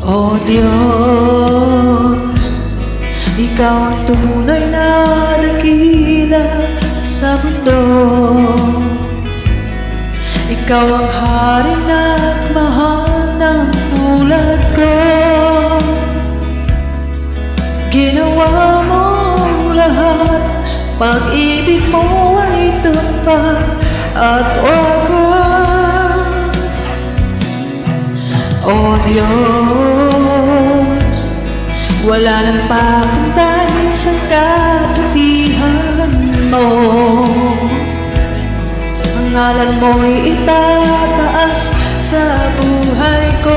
O Diyos, Ikaw ang tunay na dakila sa mundo. Ikaw ang hari nagmahal ng tulad ko. Ginawa mo lahat, pag-ibig mo ay tapat at wagas. O Diyos, wala nang papantay sa kabutihan mo. Ang ngalan mo'y itataas sa buhay ko.